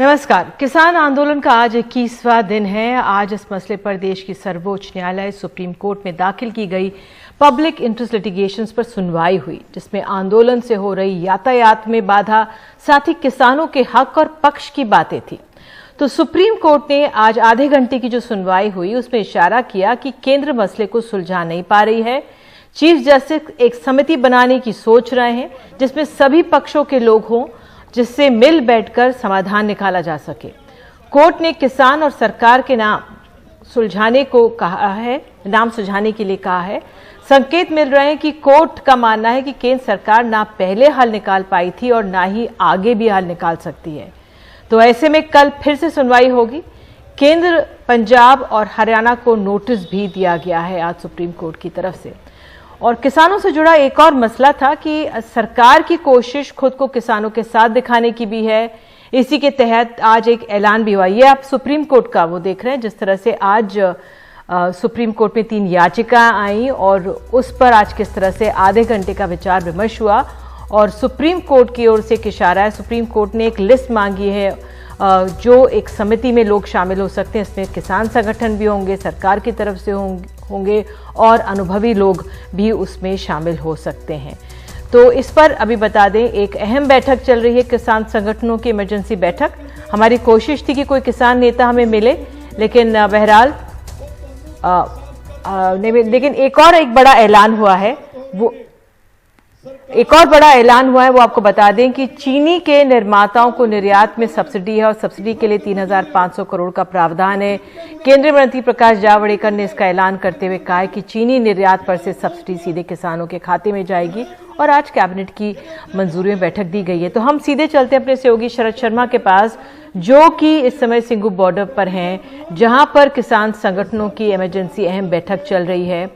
नमस्कार। किसान आंदोलन का आज 21वां दिन है। आज इस मसले पर देश की सर्वोच्च न्यायालय सुप्रीम कोर्ट में दाखिल की गई पब्लिक इंटरेस्ट लिटिगेशंस पर सुनवाई हुई, जिसमें आंदोलन से हो रही यातायात में बाधा, साथ ही किसानों के हक और पक्ष की बातें थी। तो सुप्रीम कोर्ट ने आज आधे घंटे की जो सुनवाई हुई उसमें इशारा किया कि केंद्र मसले को सुलझा नहीं पा रही है। चीफ जस्टिस एक समिति बनाने की सोच रहे हैं जिसमें सभी पक्षों के लोग हों, जिससे मिल बैठकर समाधान निकाला जा सके। कोर्ट ने किसान और सरकार के नाम सुलझाने के लिए कहा है। संकेत मिल रहे हैं कि कोर्ट का मानना है कि केंद्र सरकार ना पहले हल निकाल पाई थी और ना ही आगे भी हल निकाल सकती है। तो ऐसे में कल फिर से सुनवाई होगी। केंद्र, पंजाब और हरियाणा को नोटिस भी दिया गया है आज सुप्रीम कोर्ट की तरफ से। और किसानों से जुड़ा एक और मसला था कि सरकार की कोशिश खुद को किसानों के साथ दिखाने की भी है। इसी के तहत आज एक ऐलान भी हुआ। ये आप सुप्रीम कोर्ट का वो देख रहे हैं, जिस तरह से आज सुप्रीम कोर्ट में 3 याचिकाएं आई और उस पर आज किस तरह से आधे घंटे का विचार विमर्श हुआ। और सुप्रीम कोर्ट की ओर से एक इशारा है। सुप्रीम कोर्ट ने एक लिस्ट मांगी है जो एक समिति में लोग शामिल हो सकते हैं। इसमें किसान संगठन भी होंगे, सरकार की तरफ से होंगे और अनुभवी लोग भी उसमें शामिल हो सकते हैं। तो इस पर अभी बता दें, एक अहम बैठक चल रही है, किसान संगठनों की इमरजेंसी बैठक। हमारी कोशिश थी कि कोई किसान नेता हमें मिले, लेकिन बहरहाल लेकिन एक बड़ा ऐलान हुआ है। वो आपको बता दें कि चीनी के निर्माताओं को निर्यात में सब्सिडी है और सब्सिडी के लिए 3,500 करोड़ का प्रावधान है। केंद्रीय मंत्री प्रकाश जावड़ेकर ने इसका ऐलान करते हुए कहा है कि चीनी निर्यात पर से सब्सिडी सीधे किसानों के खाते में जाएगी और आज कैबिनेट की मंजूरी में बैठक दी गई है। तो हम सीधे चलते हैं अपने सहयोगी शरद शर्मा के पास, जो कि इस समय सिंघू बॉर्डर पर हैं, जहां पर किसान संगठनों की इमरजेंसी अहम बैठक चल रही है।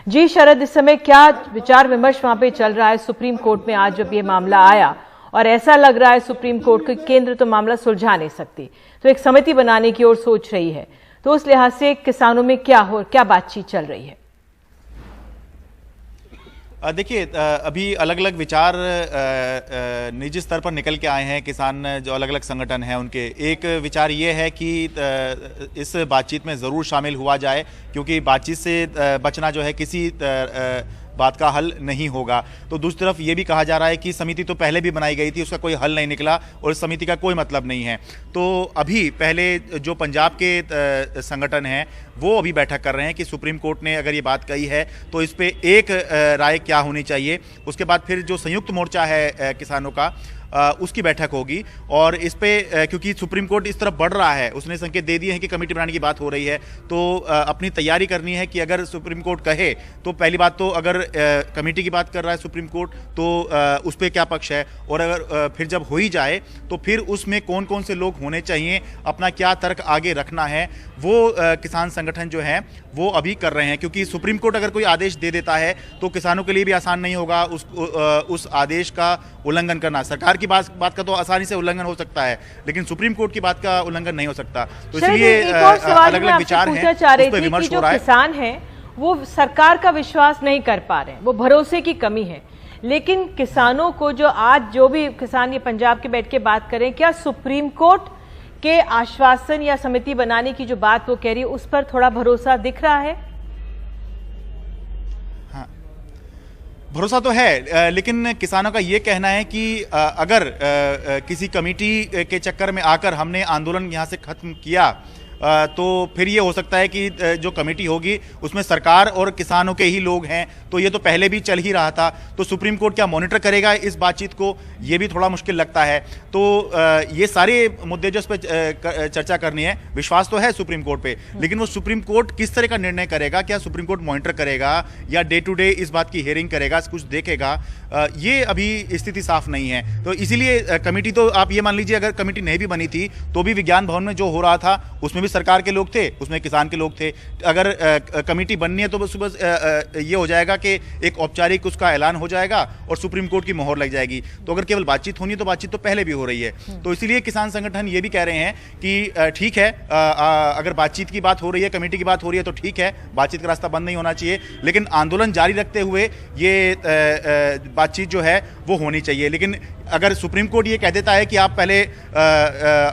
जी शरद, इस समय क्या विचार विमर्श वहां पे चल रहा है सुप्रीम कोर्ट में आज जब ये मामला आया, और ऐसा लग रहा है सुप्रीम कोर्ट के केंद्र तो मामला सुलझा नहीं सकती, तो एक समिति बनाने की ओर सोच रही है। तो उस लिहाज से किसानों में क्या बातचीत चल रही है? देखिए, अभी अलग अलग विचार निजी स्तर पर निकल के आए हैं। किसान जो अलग अलग संगठन हैं उनके एक विचार ये है कि इस बातचीत में ज़रूर शामिल हुआ जाए, क्योंकि बातचीत से बचना जो है किसी बात का हल नहीं होगा। तो दूसरी तरफ ये भी कहा जा रहा है कि समिति तो पहले भी बनाई गई थी, उसका कोई हल नहीं निकला और इस समिति का कोई मतलब नहीं है। तो अभी पहले जो पंजाब के संगठन हैं वो अभी बैठक कर रहे हैं कि सुप्रीम कोर्ट ने अगर ये बात कही है तो इस पे एक राय क्या होनी चाहिए। उसके बाद फिर जो संयुक्त मोर्चा है किसानों का, उसकी बैठक होगी। और इस पे क्योंकि सुप्रीम कोर्ट इस तरफ बढ़ रहा है, उसने संकेत दे दिए हैं कि कमेटी बनाने की बात हो रही है, तो अपनी तैयारी करनी है कि अगर सुप्रीम कोर्ट कहे तो पहली बात तो अगर कमेटी की बात कर रहा है सुप्रीम कोर्ट तो उस पर क्या पक्ष है, और अगर फिर जब हो ही जाए तो फिर उसमें कौन कौन से लोग होने चाहिए, अपना क्या तर्क आगे रखना है, वो किसान संगठन जो है वो अभी कर रहे हैं। क्योंकि सुप्रीम कोर्ट अगर कोई आदेश दे देता है तो किसानों के लिए भी आसान नहीं होगा उस आदेश का उल्लंघन करना। सरकार की बात का तो आसानी से उल्लंघन हो सकता है, लेकिन सुप्रीम कोर्ट की बात का उल्लंघन नहीं हो सकता। तो इसलिए अलग अलग विचार हैं, उस पर विमर्श हो रहा है। किसान हैं वो सरकार का विश्वास नहीं कर पा रहे हैं, वो भरोसे की कमी है। लेकिन किसानों को जो भी किसान ये पंजाब के बैठ के बात करें, क्या सुप्रीम कोर्ट के आश्वासन या समिति बनाने की जो बात वो कह रही है उस पर थोड़ा भरोसा दिख रहा है? हाँ, भरोसा तो है, लेकिन किसानों का ये कहना है कि अगर किसी कमेटी के चक्कर में आकर हमने आंदोलन यहाँ से खत्म किया तो फिर ये हो सकता है कि जो कमेटी होगी उसमें सरकार और किसानों के ही लोग हैं, तो ये तो पहले भी चल ही रहा था। तो सुप्रीम कोर्ट क्या मॉनिटर करेगा इस बातचीत को, ये भी थोड़ा मुश्किल लगता है। तो ये सारे मुद्दे जो इस पर चर्चा करनी है, विश्वास तो है सुप्रीम कोर्ट पे, लेकिन वो सुप्रीम कोर्ट किस तरह का निर्णय करेगा, क्या सुप्रीम कोर्ट मॉनिटर करेगा या डे टू डे इस बात की हियरिंग करेगा, कुछ देखेगा, ये अभी स्थिति साफ नहीं है। तो इसीलिए कमेटी तो आप ये मान लीजिए, अगर कमेटी नहीं भी बनी थी तो भी विज्ञान भवन में जो हो रहा था उसमें भी भी सरकार के लोग थे, उसमें किसान के लोग थे। अगर कमेटी बननी है तो बस ये हो जाएगा कि एक औपचारिक उसका ऐलान हो जाएगा और सुप्रीम कोर्ट की मोहर लग जाएगी। तो अगर केवल बातचीत होनी है तो बातचीत तो पहले भी हो रही है। तो इसीलिए किसान संगठन ये भी कह रहे हैं कि ठीक है, अगर बातचीत की बात हो रही है, कमेटी की बात हो रही है तो ठीक है, बातचीत का रास्ता बंद नहीं होना चाहिए, लेकिन आंदोलन जारी रखते हुए ये बातचीत जो है वो होनी चाहिए। लेकिन अगर सुप्रीम कोर्ट ये कह देता है कि आप पहले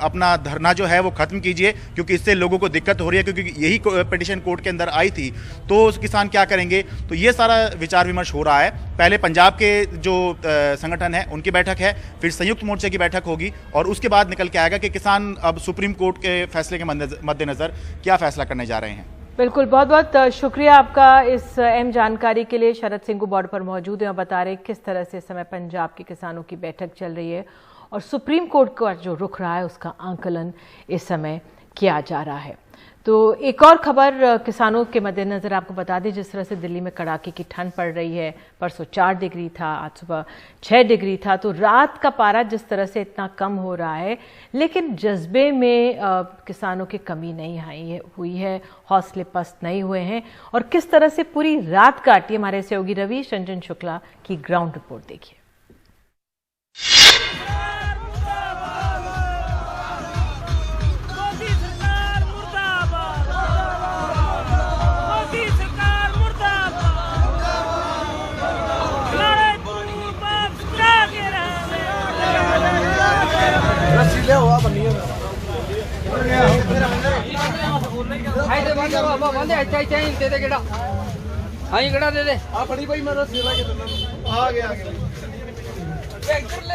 अपना धरना जो है वो खत्म कीजिए क्योंकि इससे लोगों को दिक्कत हो रही है, क्योंकि यही पिटीशन कोर्ट के अंदर आई थी, तो किसान क्या करेंगे। तो ये सारा विचार विमर्श हो रहा है। पहले पंजाब के जो संगठन है उनकी बैठक है, फिर संयुक्त मोर्चे की बैठक होगी और उसके बाद निकल के आएगा कि किसान अब सुप्रीम कोर्ट के फैसले के मद्देनजर क्या फैसला करने जा रहे हैं। बिल्कुल, बहुत बहुत शुक्रिया आपका इस अहम जानकारी के लिए। शरद सिंह बॉर्डर पर मौजूद हैं और बता रहे किस तरह से इस समय पंजाब के किसानों की बैठक चल रही है और सुप्रीम कोर्ट का जो रुख रहा है उसका आंकलन इस समय किया जा रहा है। तो एक और खबर किसानों के मद्देनजर आपको बता दें, जिस तरह से दिल्ली में कड़ाके की ठंड पड़ रही है, परसों 4 डिग्री था, आज सुबह 6 डिग्री था, तो रात का पारा जिस तरह से इतना कम हो रहा है, लेकिन जज्बे में किसानों की कमी नहीं हुई है, हौसले पस्त नहीं हुए हैं और किस तरह से पूरी रात काटी। हमारे सहयोगी रवीश रंजन शुक्ला की ग्राउंड रिपोर्ट देखिए।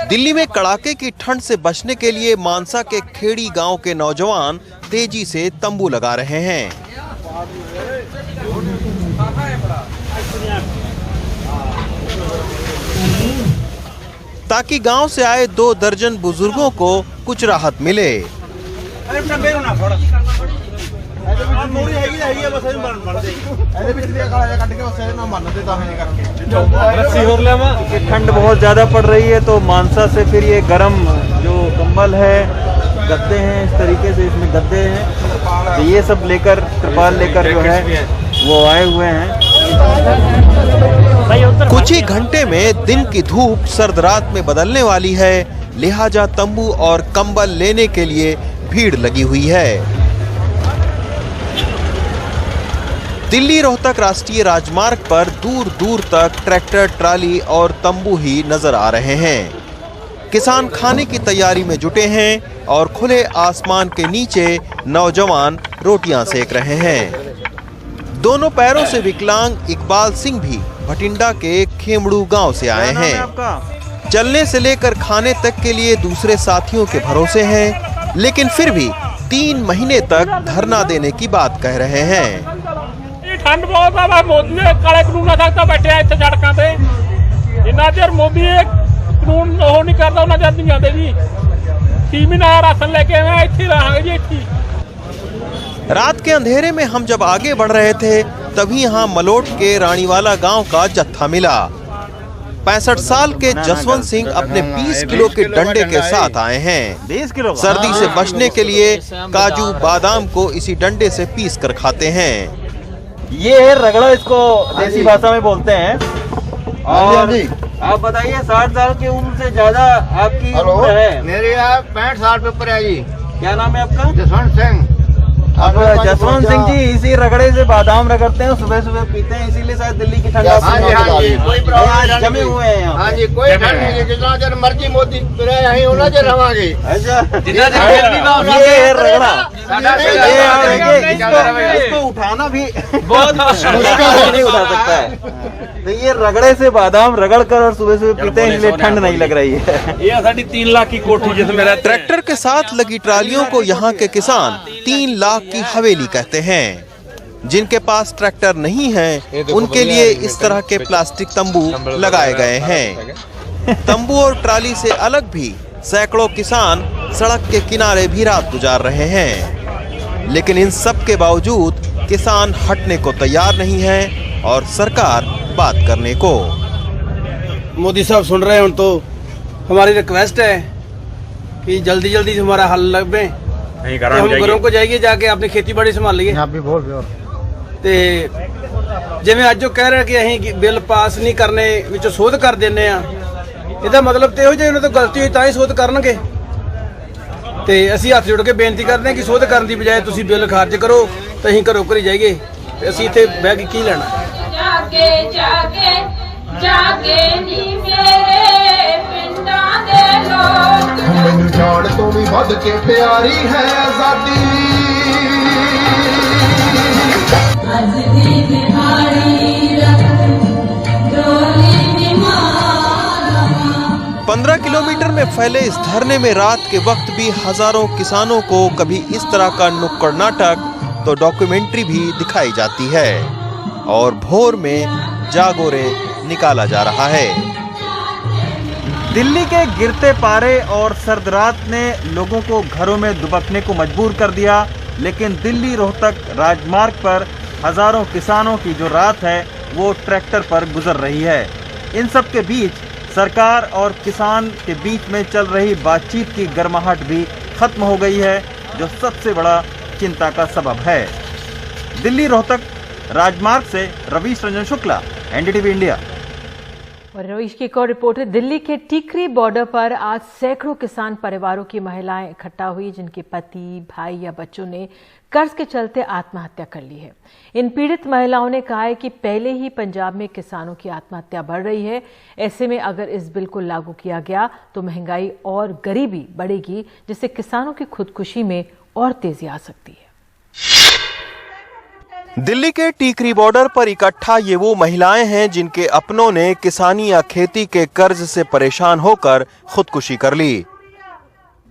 दिल्ली में कड़ाके की ठंड से बचने के लिए मानसा के खेड़ी गांव के नौजवान तेजी से तंबू लगा रहे हैं। ताकि गांव से आए 2 दर्जन बुजुर्गों को कुछ राहत मिले। ठंड बहुत ज्यादा पड़ रही है तो मानसा से फिर ये गर्म जो कंबल है, गद्दे हैं, इस तरीके से इसमें गद्दे हैं, तो ये सब लेकर, त्रिपाल लेकर जो है वो आए हुए हैं। कुछ ही घंटे में दिन की धूप सर्द रात में बदलने वाली है, लिहाजा तंबू और कंबल लेने के लिए भीड़ लगी हुई है। दिल्ली रोहतक राष्ट्रीय राजमार्ग पर दूर दूर तक ट्रैक्टर, ट्राली और तंबू ही नजर आ रहे हैं। किसान खाने की तैयारी में जुटे हैं और खुले आसमान के नीचे नौजवान रोटियां सेक रहे हैं। दोनों पैरों से विकलांग इकबाल सिंह भी भटिंडा के खेमड़ू गांव से आए हैं। चलने से लेकर खाने तक के लिए दूसरे साथियों के भरोसे हैं, लेकिन फिर भी 3 महीने तक धरना देने की बात कह रहे हैं। ठंड बहुत है, मोदी ने काले कानून तक बैठे इतने सड़कों पे, जिन्ना चर मोदी कानून वो नहीं करता उन्ना चर नहीं आते जी। 3 महीना राशन लेके आए, इत्थे रहांगे जी इत्थे। रात के अंधेरे में हम जब आगे बढ़ रहे थे तभी यहाँ मलोट के रानीवाला गांव का जत्था मिला। 65 साल के जसवंत सिंह अपने 20 किलो के डंडे के साथ आए हैं। 20 किलो सर्दी से बचने के लिए काजू बादाम को इसी डंडे से पीस कर खाते हैं। ये है रगड़ा, इसको देसी भाषा में बोलते हैं। और आप बताइए, 60 साल की उम्र से ज्यादा आपकी उम्र है? मेरी 65 साल पे ऊपर है जी। क्या नाम है आपका? जसवंत सिंह। अब जसवंत सिंह जी इसी रगड़े से बादाम रगड़ते हैं, सुबह सुबह पीते हैं, इसीलिए शायद दिल्ली की ठंड कोई प्रॉब्लम जमे हुए हैं यहाँ। हाँ जी, कोई ठंड नहीं, जितना देर मर्जी मोदी यहीं होना देर रवांगे। अच्छा, ये है रगड़ा। इसको उठाना भी बहुत मुश्किल, नहीं उठा सकता है। तो ये रगड़े से बादाम रगड़ कर और सुबह सुबह पीते हैं, इसलिए ठंड नहीं लग रही है। ये साड़ी 3 लाख की कोठी जिसमें रहते हैं। ट्रैक्टर के साथ लगी ट्रालियों को यहाँ के किसान 3 लाख की हवेली कहते हैं। जिनके पास ट्रैक्टर नहीं है उनके लिए इस तरह के प्लास्टिक तंबू लगाए गए हैं। तंबू और ट्राली से अलग भी सैकड़ों किसान सड़क के किनारे भी रात गुजार रहे हैं, लेकिन इन सब के बावजूद किसान हटने को तैयार नहीं है और सरकार बात करने को। मोदी साहब सुन रहे हैं तो हमारी रिक्वेस्ट है कि जल्दी जल्दी हमारा हल लगे ਅਸੀਂ ਤੇ ਹੁਣ ਘਰੋਂ ਕੋ ਜਾਈਏ ਜਾ ਕੇ ਆਪਣੀ ਖੇਤੀਬਾੜੀ ਸੰਭਾਲੀਏ। ਪੰਜਾਬੀ ਬੋਲ ਪਿਓ। ਤੇ ਜਿਵੇਂ ਅੱਜ ਉਹ ਕਹਿ ਰਿਹਾ ਕਿ ਅਸੀਂ ਬਿੱਲ ਪਾਸ ਨਹੀਂ ਕਰਨੇ ਵਿੱਚ ਸੋਧ ਕਰ ਦਿੰਨੇ ਆ, ਇਹਦਾ ਮਤਲਬ ਤੇ ਇਹੋ ਜੇ ਉਹਨਾਂ ਤੋਂ ਗਲਤੀ ਹੋਈ ਤਾਂ ਹੀ ਸੋਧ ਕਰਨਗੇ। ਤੇ ਅਸੀਂ ਹੱਥ ਜੋੜ ਕੇ ਬੇਨਤੀ ਕਰਦੇ ਹਾਂ ਕਿ ਸੋਧ ਕਰਨ ਦੀ ਬਜਾਏ ਤੁਸੀਂ ਬਿੱਲ ਖਾਰਜ ਕਰੋ ਤੇ ਅਸੀਂ ਘਰੋਂ ਘਰੀ ਜਾਈਏ ਤੇ ਅਸੀਂ ਇੱਥੇ ਬਹਿ ਕੇ ਕੀ ਲੈਣਾ। ਜਾਗੇ ਜਾਗੇ ਜਾਗੇ ਨੀ ਮੇਰੇ ਪਿੰਡਾਂ ਦੇ ਲੋਕ, ਮੈਨੂੰ ਜਾਣ ਤੋਂ ਵੀ ਵੱਧ ਕੇ ਪਿਆਰੀ ਹੈ ਆਜ਼ਾਦੀ। ਅੱਜ ਦੀ ਦਿਹਾੜੀ ਰੱਖ ਡੋਲੀ ਦੀ ਮਾਲਾ। 15 किलोमीटर में फैले इस धरने में रात के वक्त भी हजारों किसानों को कभी इस तरह का नुक्कड़ नाटक तो डॉक्यूमेंट्री भी दिखाई जाती है और भोर में जागो रे निकाला जा रहा है। दिल्ली के गिरते पारे और सर्द रात ने लोगों को घरों में दुबकने को मजबूर कर दिया, लेकिन दिल्ली रोहतक राजमार्ग पर हजारों किसानों की जो रात है वो ट्रैक्टर पर गुजर रही है। इन सब के बीच सरकार और किसान के बीच में चल रही बातचीत की गर्माहट भी खत्म हो गई है, जो सबसे बड़ा चिंता का सबब है। दिल्ली रोहतक राजमार्ग से रवीश रंजन शुक्ला, एनडीटीवी इंडिया। और रवीश की एक और रिपोर्ट है। दिल्ली के टीकरी बॉर्डर पर आज सैकड़ों किसान परिवारों की महिलाएं इकट्ठा हुई, जिनके पति, भाई या बच्चों ने कर्ज के चलते आत्महत्या कर ली है। इन पीड़ित महिलाओं ने कहा है कि पहले ही पंजाब में किसानों की आत्महत्या बढ़ रही है। ऐसे में अगर इस बिल को लागू किया गया तो महंगाई और गरीबी बढ़ेगी, जिससे किसानों की खुदकुशी में और तेजी आ सकती है। दिल्ली के टीकरी बॉर्डर पर इकट्ठा ये वो महिलाएं हैं जिनके अपनों ने किसानी या खेती के कर्ज से परेशान होकर खुदकुशी कर ली।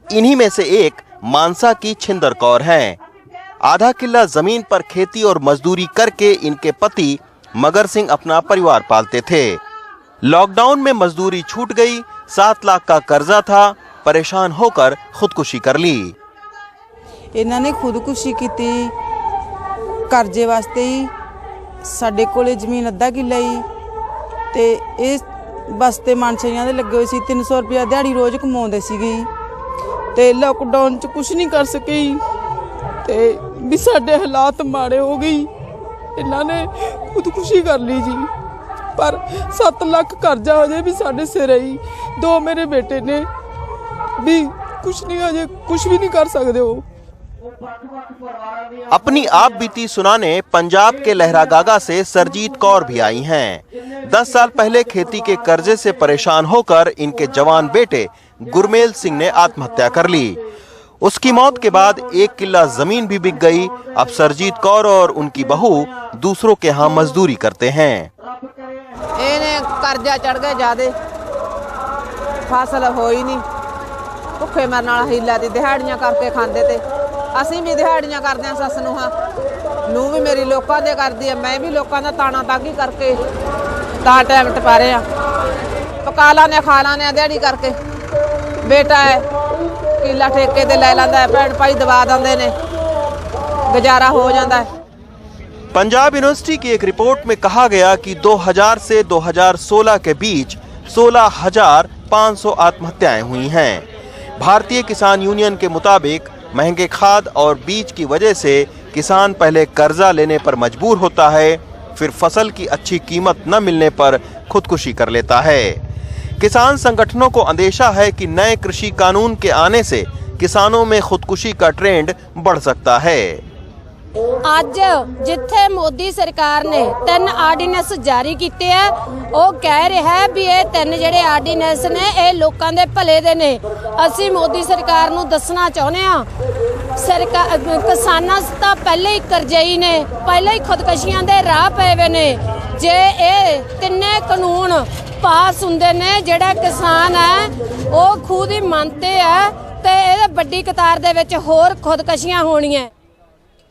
इन्हीं में से एक मानसा की छिंदर कौर हैं। आधा किला जमीन पर खेती और मजदूरी करके इनके पति मगर सिंह अपना परिवार पालते थे। लॉकडाउन में मजदूरी छूट गई, 7 लाख का कर्जा था, परेशान होकर खुदकुशी कर ली। इन्होंने खुदकुशी की ਕਰਜ਼ੇ ਵਾਸਤੇ ਹੀ। ਸਾਡੇ ਕੋਲੇ ਜ਼ਮੀਨ ਅੱਧਾ ਕਿੱਲਾ ਹੀ ਤੇ ਇਹ ਬਸਤੇ ਮਾਨਸਈਆਂ ਦੇ ਲੱਗੇ ਹੋਏ ਸੀ। 300 ਰੁਪਏ ਦਿਹਾੜੀ ਰੋਜ਼ ਕਮਾਉਂਦੇ ਸੀਗੇ ਤੇ ਲਾਕਡਾਊਨ 'ਚ ਕੁਝ ਨਹੀਂ ਕਰ ਸਕੇ ਤੇ ਵੀ ਸਾਡੇ ਹਾਲਾਤ ਮਾੜੇ ਹੋ ਗਏ। ਇਹਨਾਂ ਨੇ ਖੁਦਕੁਸ਼ੀ ਕਰ ਲਈ ਜੀ, ਪਰ 7 ਲੱਖ ਕਰਜ਼ਾ ਹਜੇ ਵੀ ਸਾਡੇ ਸਿਰ ਹੈ। 2 ਮੇਰੇ ਬੇਟੇ ਨੇ ਵੀ ਕੁਝ ਨਹੀਂ, ਹਜੇ ਕੁਝ ਵੀ ਨਹੀਂ ਕਰ ਸਕਦੇ ਉਹ। अपनी आप बीती सुनाने पंजाब के लहरागागा से सरजीत कौर भी आई हैं। 10 साल पहले खेती के कर्जे से परेशान होकर इनके जवान बेटे गुरमेल सिंह ने आत्महत्या कर ली। उसकी मौत के बाद 1 किला जमीन भी बिक गई। अब सरजीत कौर और उनकी बहू दूसरों के यहाँ मजदूरी करते हैं। कर्जा चढ़ गए ज्यादा, फसल हो ही नहीं, भुखे मरन वाला हीला दी, दिहाड़ियां करके खांदे थे। ਅਸੀਂ ਵੀ ਦਿਹਾੜੀਆਂ ਕਰਦੇ ਆ, ਸੱਸ ਨੂੰ ਵੀ ਮੇਰੀ ਲੋਕਾਂ ਦੇ ਕਰਦੀ ਆ, ਮੈਂ ਵੀ ਲੋਕਾਂ ਦਾ ਤਾਣਾ ਤਾਗੀ ਕਰਕੇ ਤਾਂ ਟਾਈਮ ਟਪਾ ਰਹੇ ਆ। ਪਕਾ ਲਾਨੇ ਖਾ ਲਾਨੇ ਦਿਹਾੜੀ ਕਰਕੇ। ਬੇਟਾ ਹੈ ਕਿੱਲਾ ਠੇਕੇ ਤੇ ਲੈ ਲੈਂਦਾ, ਭੈਣ ਭਾਈ ਦਵਾ ਦਿੰਦੇ ਨੇ, ਗੁਜ਼ਾਰਾ ਹੋ ਜਾਂਦਾ है। पंजाब यूनिवर्सिटी की एक रिपोर्ट में कहा गया कि 2000 से 2016 के बीच 16,500 आत्महत्याएं हुई हैं। भारतीय किसान यूनियन के मुताबिक महंगे खाद और बीज की वजह से किसान पहले कर्जा लेने पर मजबूर होता है, फिर फसल की अच्छी कीमत न मिलने पर खुदकुशी कर लेता है। किसान संगठनों को अंदेशा है कि नए कृषि कानून के आने से किसानों में खुदकुशी का ट्रेंड बढ़ सकता है। ਅੱਜ ਜਿੱਥੇ ਮੋਦੀ ਸਰਕਾਰ ਨੇ 3 ਆਰਡੀਨੈਂਸ ਜਾਰੀ ਕੀਤੇ ਆ, ਉਹ ਕਹਿ ਰਿਹਾ ਹੈ ਵੀ ਇਹ 3 ਜਿਹੜੇ ਆਰਡੀਨੈਂਸ ਨੇ ਇਹ ਲੋਕਾਂ ਦੇ ਭਲੇ ਦੇ ਨੇ। ਅਸੀਂ ਮੋਦੀ ਸਰਕਾਰ ਨੂੰ ਦੱਸਣਾ ਚਾਹੁੰਦੇ ਆ, ਸਰਕਾਰ ਕਿਸਾਨਾਂ ਤਾਂ ਪਹਿਲੇ ਹੀ ਕਰਜ਼ਈ ਨੇ, ਪਹਿਲੇ ਹੀ ਖੁਦਕਸ਼ੀਆਂ ਦੇ ਰਾਹ ਪਏ ਵੇ ਨੇ। ਜੇ ਇਹ 3 ਕਾਨੂੰਨ ਪਾਸ ਹੁੰਦੇ ਨੇ, ਜਿਹੜਾ ਕਿਸਾਨ ਹੈ ਉਹ ਖੁਦ ਹੀ ਮੰਨਦੇ ਆ ਤੇ ਇਹ ਵੱਡੀ ਕਤਾਰ ਦੇ ਵਿੱਚ ਹੋਰ ਖੁਦਕਸ਼ੀਆਂ ਹੋਣੀਆਂ।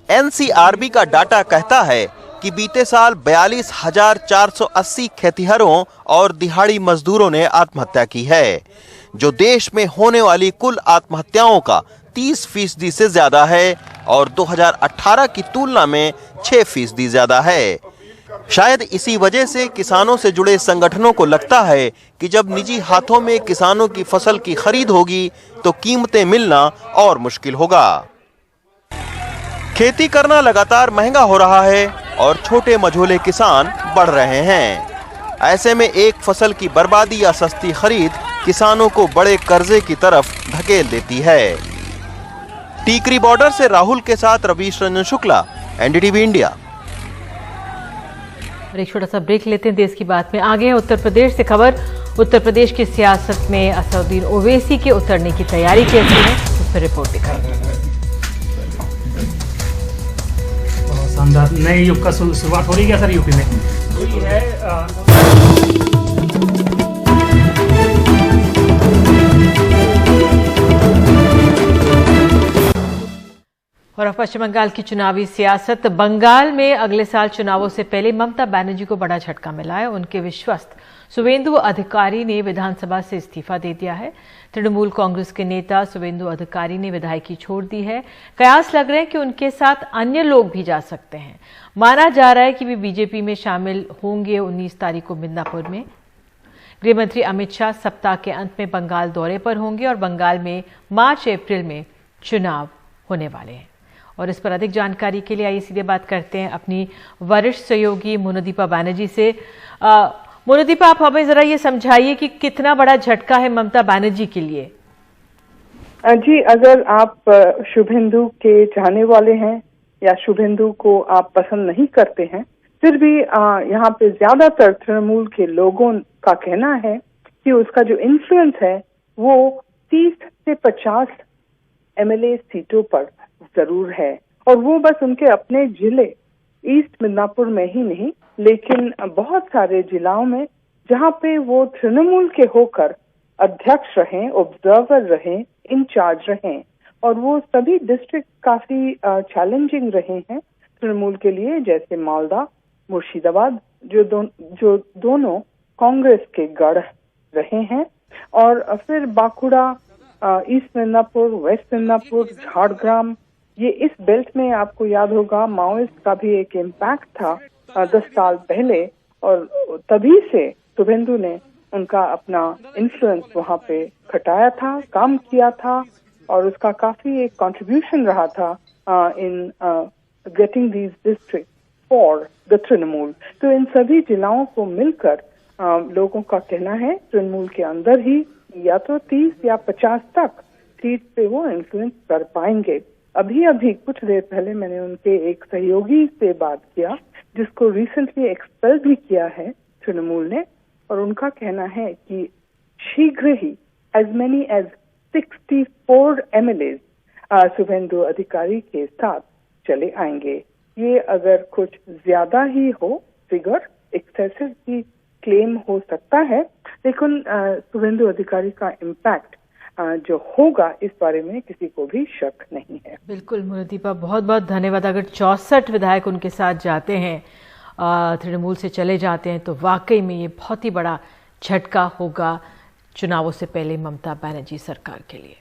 एनसीआरबी का डाटा कहता है कि बीते साल 42,480 खेतिहरों और दिहाड़ी मजदूरों ने आत्महत्या की है, जो देश में होने वाली कुल आत्महत्याओं का 30% से ज्यादा है और 2018 की तुलना में 6% ज्यादा है। शायद इसी वजह से किसानों से जुड़े संगठनों को लगता है कि जब निजी हाथों में किसानों की फसल की खरीद होगी तो कीमतें मिलना और मुश्किल होगा। खेती करना लगातार महंगा हो रहा है और छोटे मझोले किसान बढ़ रहे हैं। ऐसे में एक फसल की बर्बादी या सस्ती खरीद किसानों को बड़े कर्जे की तरफ धकेल देती है। टीकरी बॉर्डर से राहुल के साथ रवीश रंजन शुक्ला, एनडीटीवी इंडिया। एक छोटा सा ब्रेक लेते हैं। देश की बात में आगे है उत्तर प्रदेश से खबर। उत्तर प्रदेश की सियासत में असदुद्दीन ओवैसी के उतरने की तैयारी कैसी है, उस पर रिपोर्ट दिखाई। शानदार नए युग का शुरुआत हो रही है सर यूपी में। और अब पश्चिम बंगाल की चुनावी सियासत। बंगाल में अगले साल चुनावों से पहले ममता बनर्जी को बड़ा झटका मिला है। उनके विश्वस्त शुभेंदु अधिकारी ने विधानसभा से इस्तीफा दे दिया है। तृणमूल कांग्रेस के नेता शुभेंदु अधिकारी ने विधायकी छोड़ दी है। कयास लग रहे हैं कि उनके साथ अन्य लोग भी जा सकते हैं। माना जा रहा है कि वे बीजेपी में शामिल होंगे 19 तारीख को मिदनापुर में। गृहमंत्री अमित शाह सप्ताह के अंत में बंगाल दौरे पर होंगे और बंगाल में मार्च अप्रैल में चुनाव होने वाले हैं। और इस पर अधिक जानकारी के लिए आइए सीधे बात करते हैं अपनी वरिष्ठ सहयोगी मोनादीपा बनर्जी से। मोनादीपा, आप हमें जरा ये समझाइए कि कितना बड़ा झटका है ममता बनर्जी के लिए। जी, अगर आप शुभेंदु के चाहने वाले हैं या शुभेंदु को आप पसंद नहीं करते हैं, फिर भी यहाँ पे ज्यादातर तृणमूल के लोगों का कहना है कि उसका जो इन्फ्लुएंस है वो 30 से 50 एमएलए सीटों पर जरूर है। और वो बस उनके अपने जिले ईस्ट मिदनापुर में ही नहीं, लेकिन बहुत सारे जिलों में जहाँ पे वो तृणमूल के होकर अध्यक्ष रहे, ऑब्जर्वर रहे, इंचार्ज रहे, और वो सभी डिस्ट्रिक्ट काफी चैलेंजिंग रहे हैं तृणमूल के लिए, जैसे मालदा, मुर्शिदाबाद, जो दोनों कांग्रेस के गढ़ रहे हैं। और फिर बांकुड़ा, ईस्ट मिदनापुर, वेस्ट मिदनापुर, झारग्राम, ये इस बेल्ट में आपको याद होगा माओइस्ट का भी एक इम्पैक्ट था 10 साल पहले, और तभी से शुभेंदु ने उनका अपना इन्फ्लुएंस वहाँ पे खटाया था, काम किया था, और उसका काफी एक कंट्रीब्यूशन रहा था in getting these district for the Trinamool. तो इन सभी जिलों को मिलकर लोगों का कहना है तृणमूल के अंदर ही या तो 30 या 50 तक सीट पे वो इन्फ्लुएंस कर पाएंगे। अभी कुछ देर पहले मैंने उनके एक सहयोगी से बात किया जिसको रिसेंटली एक्सपेल भी किया है तृणमूल ने, और उनका कहना है कि शीघ्र ही as many as 64 MLA Suvendu Adhikari के साथ चले आएंगे। ये अगर कुछ ज्यादा ही हो फिगर, एक्सेसिव भी क्लेम हो सकता है, लेकिन शुभेंदु अधिकारी का इम्पैक्ट जो होगा इस बारे में किसी को भी शक नहीं है। बिल्कुल मोनादीपा, बहुत बहुत धन्यवाद। अगर 64 विधायक उनके साथ जाते हैं, तृणमूल से चले जाते हैं, तो वाकई में ये बहुत ही बड़ा झटका होगा चुनावों से पहले ममता बनर्जी सरकार के लिए।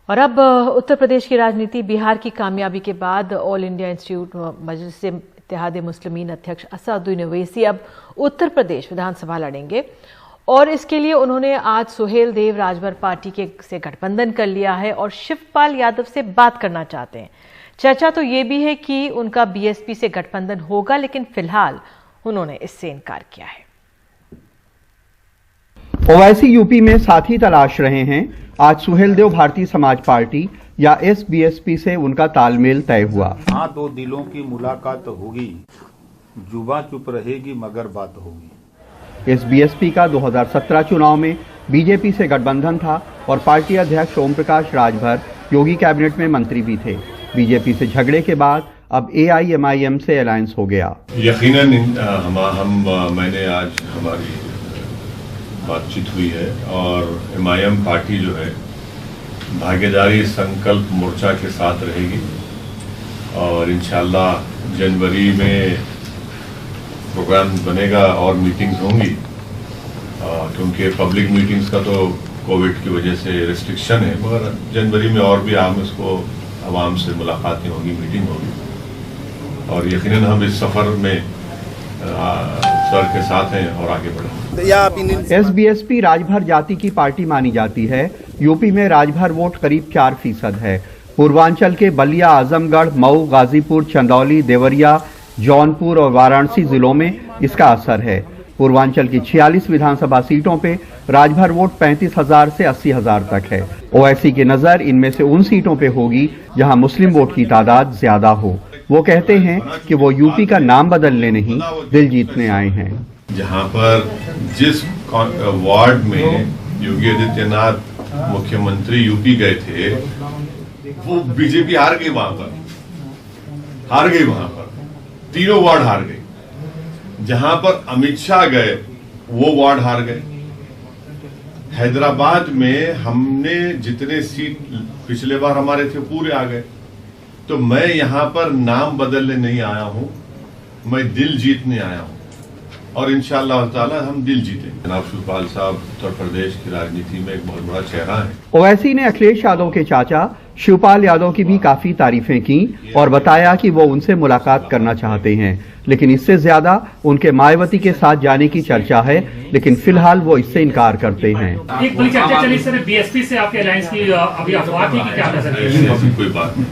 और अब उत्तर प्रदेश की राजनीति। बिहार की कामयाबी के बाद ऑल इंडिया इंस्टीट्यूट मजलिस इत्तेहाद मुस्लिमीन अध्यक्ष असदुद्दीन ओवैसी अब उत्तर प्रदेश विधानसभा लड़ेंगे, और इसके लिए उन्होंने आज सुहेल देव राजभर पार्टी के से गठबंधन कर लिया है और शिवपाल यादव से बात करना चाहते हैं। चर्चा तो ये भी है कि उनका बीएसपी से गठबंधन होगा, लेकिन फिलहाल उन्होंने इससे इनकार किया है। ओवैसी यूपी में साथी तलाश रहे हैं। आज सुहेल देव भारतीय समाज पार्टी या एसबीएसपी से उनका तालमेल तय हुआ। हाँ, दो दिलों की मुलाकात होगी, जुबां चुप रहेगी मगर बात होगी। एसबीएसपी का 2017 चुनाव में बीजेपी से गठबंधन था और पार्टी अध्यक्ष ओम प्रकाश राजभर योगी कैबिनेट में मंत्री भी थे। बीजेपी से झगड़े के बाद अब एआईएमआईएम से अलायंस हो गया। यकीनन मैंने आज हमारी बातचीत हुई है और एमआईएम पार्टी जो है भागीदारी संकल्प मोर्चा के साथ रहेगी और इंशाल्लाह जनवरी में प्रोग्राम बनेगा और मीटिंग्स होंगी, क्योंकि पब्लिक मीटिंग्स का तो कोविड की वजह से रिस्ट्रिक्शन है, मगर जनवरी में और भी आम इसको आवाम से मुलाकातें होगी, मीटिंग होगी और यकीनन हम इस सफर में सर के साथ हैं और आगे बढ़ेंगे। एसबीएसपी राजभर जाति की पार्टी मानी जाती है। यूपी में राजभर वोट करीब 4% है। पूर्वांचल के बलिया, आजमगढ़, मऊ, गाजीपुर, चंदौली, देवरिया, जौनपुर और वाराणसी जिलों में इसका असर है। पूर्वांचल की 46 विधानसभा सीटों पे राजभर वोट 35,000 से 80,000 तक है। ओवैसी की नजर इनमें से उन सीटों पे होगी जहां मुस्लिम वोट की तादाद ज्यादा हो। वो कहते हैं कि वो यूपी का नाम बदलने नहीं, दिल जीतने आए हैं। जहां पर जिस वार्ड में योगी आदित्यनाथ मुख्यमंत्री यूपी गए थे, वो बीजेपी हार गई, वहां पर तीनों वार्ड हार गए। जहां पर अमित शाह गए वो वार्ड हार गए। हैदराबाद में हमने जितने सीट पिछले बार हमारे थे पूरे आ गए। तो मैं यहां पर नाम बदलने नहीं आया हूं, मैं दिल जीतने आया हूं और इंशाअल्लाह ताला हम दिल जीतेंगे। जनाब शिवपाल साहब उत्तर प्रदेश की राजनीति में एक बहुत बड़ा चेहरा है। ओवैसी ने अखिलेश यादव के चाचा शिवपाल यादव की भी काफी तारीफें की और बताया कि वो उनसे मुलाकात करना चाहते हैं, लेकिन इससे ज्यादा उनके मायावती के साथ जाने की चर्चा है, लेकिन फिलहाल वो इससे इनकार करते हैं। एक बड़ी चर्चा चली सर, बीएसपी से आपके अलायंस की अभी अफवाह थी कि क्या कर सकते हैं? ऐसी कोई बात नहीं।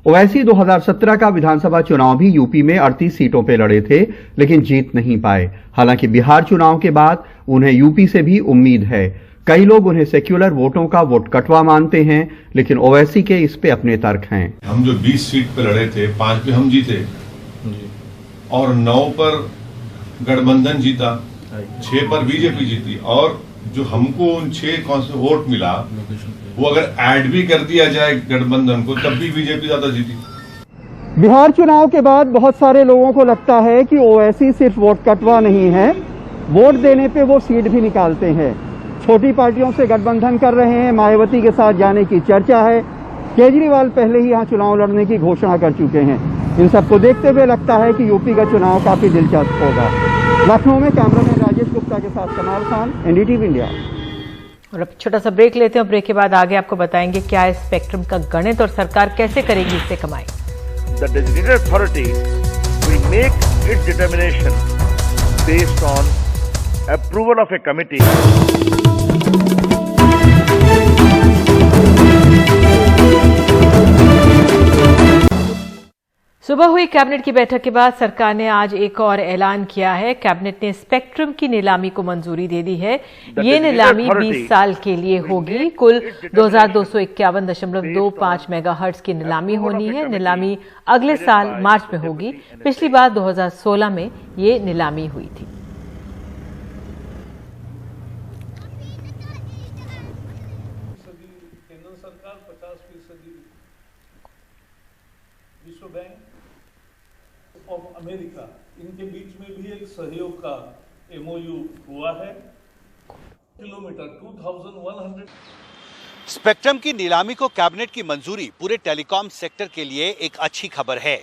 ओवैसी 2017 का विधानसभा चुनाव भी यूपी में 38 सीटों पे लड़े थे, लेकिन जीत नहीं पाए। हालांकि बिहार चुनाव के बाद उन्हें यूपी से भी उम्मीद है। कई लोग उन्हें सेक्युलर वोटों का वोट कटवा मानते हैं, लेकिन ओवैसी के इस पे अपने तर्क हैं। हम जो 20 सीट पे लड़े थे, 5 पे हम जीते और 9 पर गठबंधन जीता, 6 पर बीजेपी जीती और जो हमको उन 6 वोट मिला वो अगर ऐड भी कर दिया जाए गठबंधन को तब भी बीजेपी ज्यादा जीती। बिहार चुनाव के बाद बहुत सारे लोगों को लगता है कि ओवैसी सिर्फ वोट कटवा नहीं है, वोट देने पे वो सीट भी निकालते हैं। छोटी पार्टियों से गठबंधन कर रहे हैं, मायावती के साथ जाने की चर्चा है। केजरीवाल पहले ही यहाँ चुनाव लड़ने की घोषणा कर चुके हैं। इन सबको देखते हुए लगता है कि यूपी का चुनाव काफी दिलचस्प होगा। लखनऊ में कैमरामैन राजेश गुप्ता के साथ कमाल खान, एनडीटीवी इंडिया। और अब छोटा सा ब्रेक लेते हैं और ब्रेक के बाद आगे आपको बताएंगे क्या है स्पेक्ट्रम का गणित और सरकार कैसे करेगी इससे कमाई। The designated authority will make its determination based on approval of a committee. सुबह हुई कैबिनेट की बैठक के बाद सरकार ने आज एक और ऐलान किया है। कैबिनेट ने स्पेक्ट्रम की नीलामी को मंजूरी दे दी है। ये नीलामी 20 साल के लिए होगी। कुल 2251.25 मेगाहर्ट्ज की नीलामी होनी है। नीलामी अगले साल मार्च में होगी। पिछली बार 2016 में ये नीलामी हुई थी। विश्व बैंक ऑफ अमेरिका, इनके बीच में भी एक सहयोग का एमओयू हुआ है। किलोमीटर 2100। स्पेक्ट्रम की नीलामी को कैबिनेट की मंजूरी पूरे टेलीकॉम सेक्टर के लिए एक अच्छी खबर है।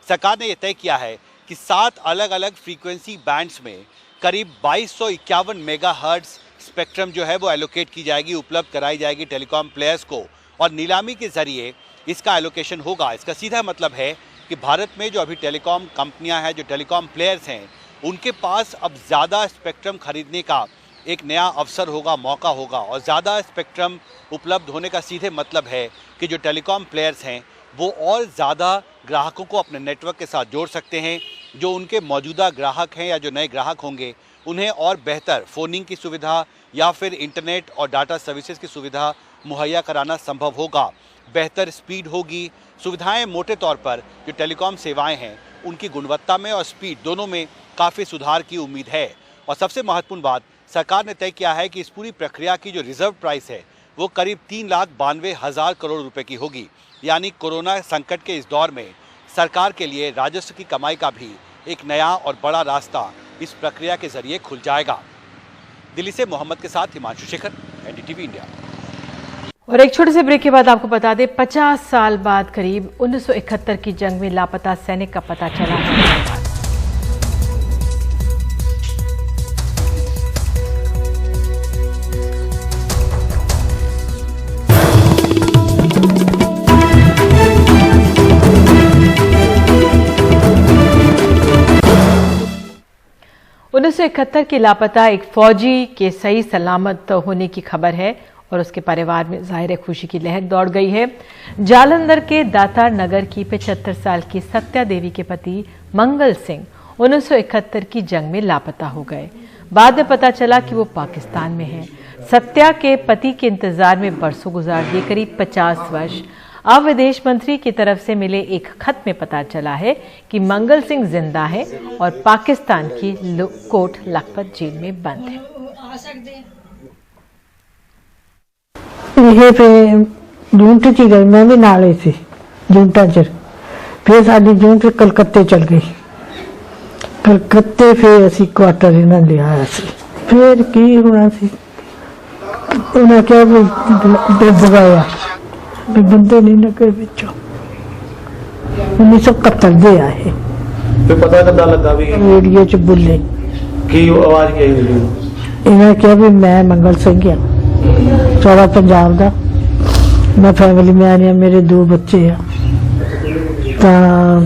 सरकार ने यह तय किया है कि 7 अलग अलग फ्रीक्वेंसी बैंड्स में करीब 2251 मेगाहर्ट्ज स्पेक्ट्रम जो है वो एलोकेट की जाएगी, उपलब्ध कराई जाएगी टेलीकॉम प्लेयर्स को और नीलामी के जरिए इसका एलोकेशन होगा। इसका सीधा मतलब है कि भारत में जो अभी टेलीकॉम कंपनियां हैं, जो टेलीकॉम प्लेयर्स हैं, उनके पास अब ज़्यादा स्पेक्ट्रम खरीदने का एक नया अवसर होगा, मौका होगा। और ज़्यादा स्पेक्ट्रम उपलब्ध होने का सीधे मतलब है कि जो टेलीकॉम प्लेयर्स हैं वो और ज़्यादा ग्राहकों को अपने नेटवर्क के साथ जोड़ सकते हैं। जो उनके मौजूदा ग्राहक हैं या जो नए ग्राहक होंगे उन्हें और बेहतर फ़ोनिंग की सुविधा या फिर इंटरनेट और डाटा सर्विसेज की सुविधा मुहैया कराना संभव होगा। बेहतर स्पीड होगी। सुविधाएं मोटे तौर पर जो टेलीकॉम सेवाएं हैं उनकी गुणवत्ता में और स्पीड दोनों में काफ़ी सुधार की उम्मीद है। और सबसे महत्वपूर्ण बात, सरकार ने तय किया है कि इस पूरी प्रक्रिया की जो रिजर्व प्राइस है वो करीब 3,92,000 करोड़ रुपए की होगी। यानी कोरोना संकट के इस दौर में सरकार के लिए राजस्व की कमाई का भी एक नया और बड़ा रास्ता इस प्रक्रिया के जरिए खुल जाएगा। दिल्ली से मोहम्मद के साथ हिमांशु शेखर, एनडीटीवी इंडिया। और एक छोटे से ब्रेक के बाद आपको बता दें, 50 साल बाद करीब 1971 की जंग में लापता सैनिक का पता चला है। 1971 के लापता एक फौजी के सही सलामत होने की खबर है और उसके परिवार में जाहिर खुशी की लहर दौड़ गई है। जालंधर के दातार नगर की 75 साल की सत्या देवी के पति मंगल सिंह 1971 की जंग में लापता हो गए। बाद में पता चला कि वो पाकिस्तान में हैं। सत्या के पति के इंतजार में बरसों गुजार दिए, करीब 50 वर्ष। अब विदेश मंत्री की तरफ से मिले एक खत में पता चला है कि मंगल सिंह जिंदा है और पाकिस्तान की कोट लखपत जेल में बंद है। ਇਹ ਫਿਰ ਜੂਨਟ ਚ ਗਈ, ਮੈਂ ਵੀ ਨਾਲ ਹੀ ਸੀ ਜੂਨਟਾਂ ਚ। ਫਿਰ ਸਾਡੀ ਜੂਨਟ ਕਲਕੱਤੇ ਚਲ ਗਈ। ਕਲਕੱਤੇ ਫਿਰ ਅਸੀਂ ਕੁਆਟਰ ਇਹਨਾਂ ਲਿਆ ਸੀ। ਫਿਰ ਕੀ ਹੋਣਾ ਸੀ, ਉਹਨਾਂ ਕਿਹਾ ਵੀ ਡੁੱਬ ਗਿਆ, ਵੀ ਬੰਦੇ ਨਹੀਂ ਨਿਕਲੇ ਵਿੱਚੋਂ। 1971 ਦੇ ਆਏ। ਫਿਰ ਪਤਾ ਕਿੱਦਾਂ ਲੱਗਾ ਵੀ ਰੇਡੀਓ ਚ ਬੋਲੇ ਕੀ ਆਵਾਜ਼ ਕੀ ਆਈ? ਇਹਨਾਂ ਕਿਹਾ ਵੀ ਮੈਂ ਮੰਗਲ ਸਿੰਘ ਆ, ਸਾਰਾ ਪੰਜਾਬ ਦਾ, ਮੈਂ ਫੈਮਿਲੀ ਮੈਨ ਆ, ਮੇਰੇ 2 ਬੱਚੇ ਆ। ਤਾਂ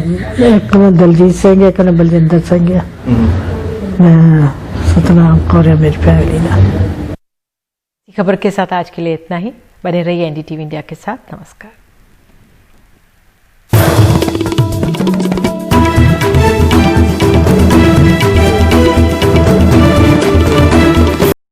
ਇੱਕ ਨੂੰ ਦਲਜੀਤ ਸਿੰਘ ਹੈ, ਇੱਕ ਨੂੰ ਬਲਜਿੰਦਰ ਸਿੰਘ ਹੈ, मैं सतनाम कौर मेरी फैमिली ना। खबर के साथ आज के लिए इतना ही। बने रहिए एनडीटीवी इंडिया के साथ। नमस्कार।